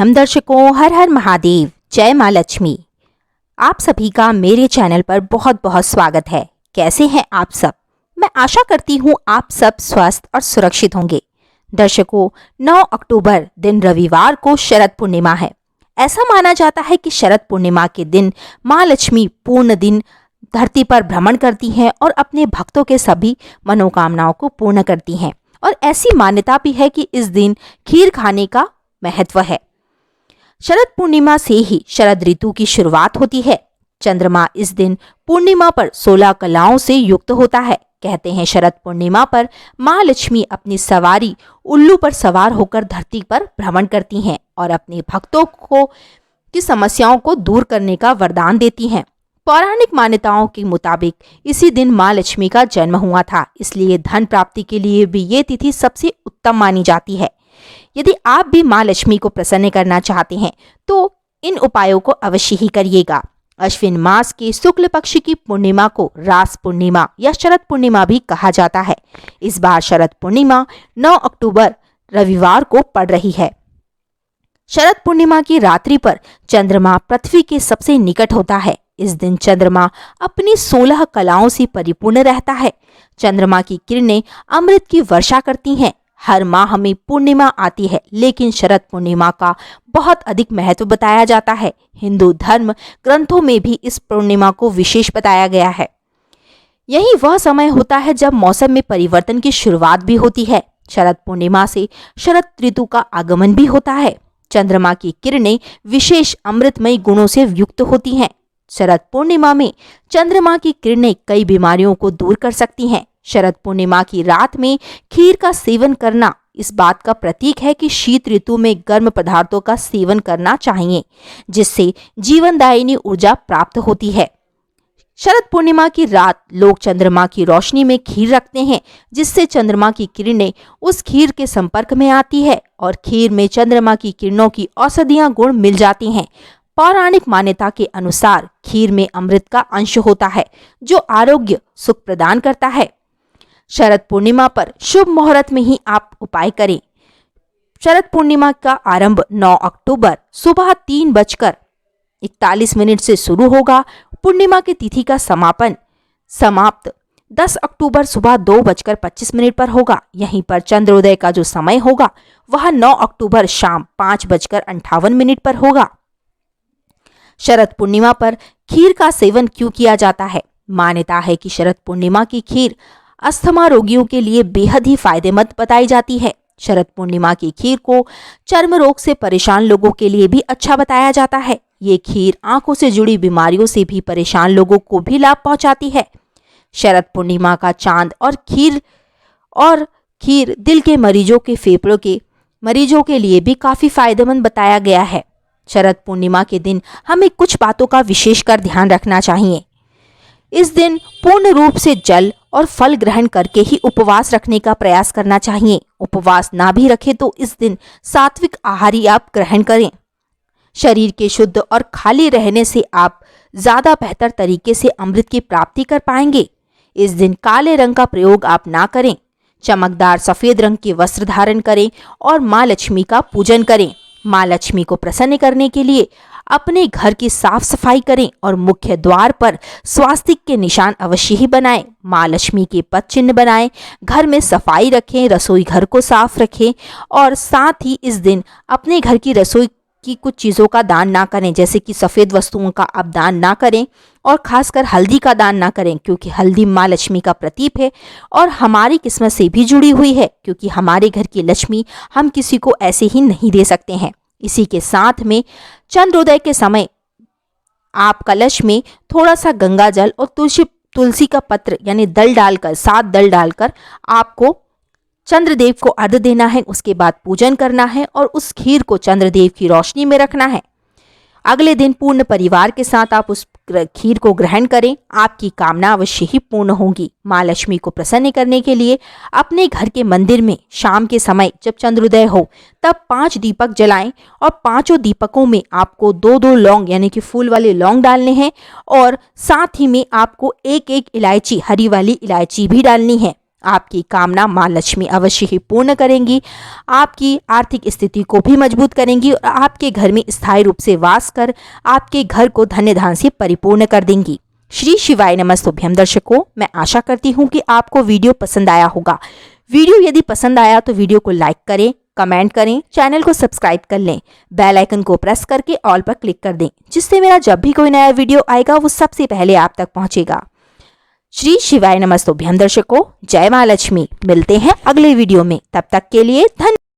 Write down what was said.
हम दर्शकों, हर हर महादेव, जय माँ लक्ष्मी। आप सभी का मेरे चैनल पर बहुत बहुत स्वागत है। कैसे हैं आप सब? मैं आशा करती हूँ आप सब स्वस्थ और सुरक्षित होंगे। दर्शकों, 9 अक्टूबर दिन रविवार को शरद पूर्णिमा है। ऐसा माना जाता है कि शरद पूर्णिमा के दिन माँ लक्ष्मी पूर्ण दिन धरती पर भ्रमण करती हैं और अपने भक्तों के सभी मनोकामनाओं को पूर्ण करती हैं। और ऐसी मान्यता भी है कि इस दिन खीर खाने का महत्व है। शरद पूर्णिमा से ही शरद ऋतु की शुरुआत होती है। चंद्रमा इस दिन पूर्णिमा पर 16 कलाओं से युक्त होता है। कहते हैं शरद पूर्णिमा पर माँ लक्ष्मी अपनी सवारी उल्लू पर सवार होकर धरती पर भ्रमण करती हैं और अपने भक्तों को की समस्याओं को दूर करने का वरदान देती हैं। पौराणिक मान्यताओं के मुताबिक इसी दिन माँ लक्ष्मी का जन्म हुआ था, इसलिए धन प्राप्ति के लिए भी ये तिथि सबसे उत्तम मानी जाती है। यदि आप भी माँ लक्ष्मी को प्रसन्न करना चाहते हैं तो इन उपायों को अवश्य ही करिएगा। अश्विन मास के शुक्ल पक्ष की पूर्णिमा को रास पूर्णिमा या शरद पूर्णिमा भी कहा जाता है। इस बार शरद पूर्णिमा 9 अक्टूबर रविवार को पड़ रही है। शरद पूर्णिमा की रात्रि पर चंद्रमा पृथ्वी के सबसे निकट होता है। इस दिन चंद्रमा अपनी 16 कलाओं से परिपूर्ण रहता है। चंद्रमा की किरणें अमृत की वर्षा करती हैं। हर माह में पूर्णिमा आती है, लेकिन शरद पूर्णिमा का बहुत अधिक महत्व बताया जाता है। हिंदू धर्म ग्रंथों में भी इस पूर्णिमा को विशेष बताया गया है। यही वह समय होता है जब मौसम में परिवर्तन की शुरुआत भी होती है। शरद पूर्णिमा से शरद ऋतु का आगमन भी होता है। चंद्रमा की किरणें विशेष अमृतमयी गुणों से युक्त होती हैं। शरद पूर्णिमा में चंद्रमा की किरणें कई बीमारियों को दूर कर सकती हैं। शरद पूर्णिमा की रात में खीर का सेवन करना इस बात का प्रतीक है कि शीत ऋतु में गर्म पदार्थों का सेवन करना चाहिए, जिससे जीवनदायिनी ऊर्जा प्राप्त होती है। शरद पूर्णिमा की रात लोग चंद्रमा की रोशनी में खीर रखते हैं, जिससे चंद्रमा की किरणें उस खीर के संपर्क में आती है और खीर में चंद्रमा की किरणों की औषधीय गुण मिल जाती हैं। पौराणिक मान्यता के अनुसार खीर में अमृत का अंश होता है, जो आरोग्य सुख प्रदान करता है। शरद पूर्णिमा पर शुभ मुहूर्त में ही आप उपाय करें। शरद पूर्णिमा का आरंभ 9 अक्टूबर सुबह 3:41 से शुरू होगा। पूर्णिमा की तिथि का समाप्त 10 अक्टूबर सुबह 2:25 पर होगा। यहीं पर चंद्रोदय का जो समय होगा वह 9 अक्टूबर शाम 5:58 पर होगा। शरद पूर्णिमा पर खीर का सेवन क्यों किया जाता है? मान्यता है कि शरद पूर्णिमा की खीर अस्थमा रोगियों के लिए बेहद ही फायदेमंद बताई जाती है। शरद पूर्णिमा की खीर को चर्म रोग से परेशान लोगों के लिए भी अच्छा बताया जाता है। ये खीर आंखों से जुड़ी बीमारियों से भी परेशान लोगों को भी लाभ पहुंचाती है। शरद पूर्णिमा का चांद और खीर दिल के मरीजों के फेफड़ों के मरीजों के लिए भी काफी फायदेमंद बताया गया है। शरद पूर्णिमा के दिन हमें कुछ बातों का विशेषकर ध्यान रखना चाहिए। इस दिन पूर्ण रूप से जल और फल ग्रहण करके ही उपवास रखने का प्रयास करना चाहिए। उपवास ना भी रखें तो इस दिन सात्विक आहार ही आप ग्रहण करें। शरीर के शुद्ध और खाली रहने से आप ज्यादा बेहतर तरीके से अमृत की प्राप्ति कर पाएंगे। इस दिन काले रंग का प्रयोग आप ना करें। चमकदार सफेद रंग के वस्त्र धारण करें और माँ लक्ष्मी का पूजन करें। माँ लक्ष्मी को प्रसन्न करने के लिए अपने घर की साफ सफाई करें और मुख्य द्वार पर स्वास्तिक के निशान अवश्य ही बनाएं। माँ लक्ष्मी के पद चिन्ह बनाएं। घर में सफाई रखें, रसोई घर को साफ रखें और साथ ही इस दिन अपने घर की रसोई की कुछ चीज़ों का दान ना करें, जैसे कि सफ़ेद वस्तुओं का आप दान ना करें और खासकर हल्दी का दान ना करें, क्योंकि हल्दी माँ लक्ष्मी का प्रतीक है और हमारी किस्मत से भी जुड़ी हुई है, क्योंकि हमारे घर की लक्ष्मी हम किसी को ऐसे ही नहीं दे सकते हैं। इसी के साथ में चंद्रोदय के समय आप कलश में थोड़ा सा गंगा जल और तुलसी का पत्र यानी 7 दल डालकर आपको चंद्रदेव को अर्घ्य देना है। उसके बाद पूजन करना है और उस खीर को चंद्रदेव की रोशनी में रखना है। अगले दिन पूर्ण परिवार के साथ आप उस खीर को ग्रहण करें। आपकी कामना अवश्य ही पूर्ण होगी। माँ लक्ष्मी को प्रसन्न करने के लिए अपने घर के मंदिर में शाम के समय जब चंद्रोदय हो तब 5 दीपक जलाएं और 5 दीपकों में आपको 2-2 लौंग यानी कि फूल वाले लौंग डालने हैं और साथ ही में आपको 1-1 इलायची, हरी वाली इलायची भी डालनी है। आपकी कामना माँ लक्ष्मी अवश्य ही पूर्ण करेंगी, आपकी आर्थिक स्थिति को भी मजबूत करेंगी और आपके घर में स्थायी रूप से वास कर आपके घर को धन्य धान्य से परिपूर्ण कर देंगी। श्री शिवाय नमस्तुभ्यम। दर्शकों, मैं आशा करती हूँ कि आपको वीडियो पसंद आया होगा। वीडियो यदि पसंद आया तो वीडियो को लाइक करें, कमेंट करें, चैनल को सब्सक्राइब कर लें, बेल आइकन को प्रेस करके ऑल पर क्लिक कर दें, जिससे मेरा जब भी कोई नया वीडियो आएगा वो सबसे पहले आप तक पहुंचेगा। श्री शिवाय नमस्तुभ्यम। दर्शकों, जय माँ लक्ष्मी। मिलते हैं अगले वीडियो में, तब तक के लिए धन्यवाद।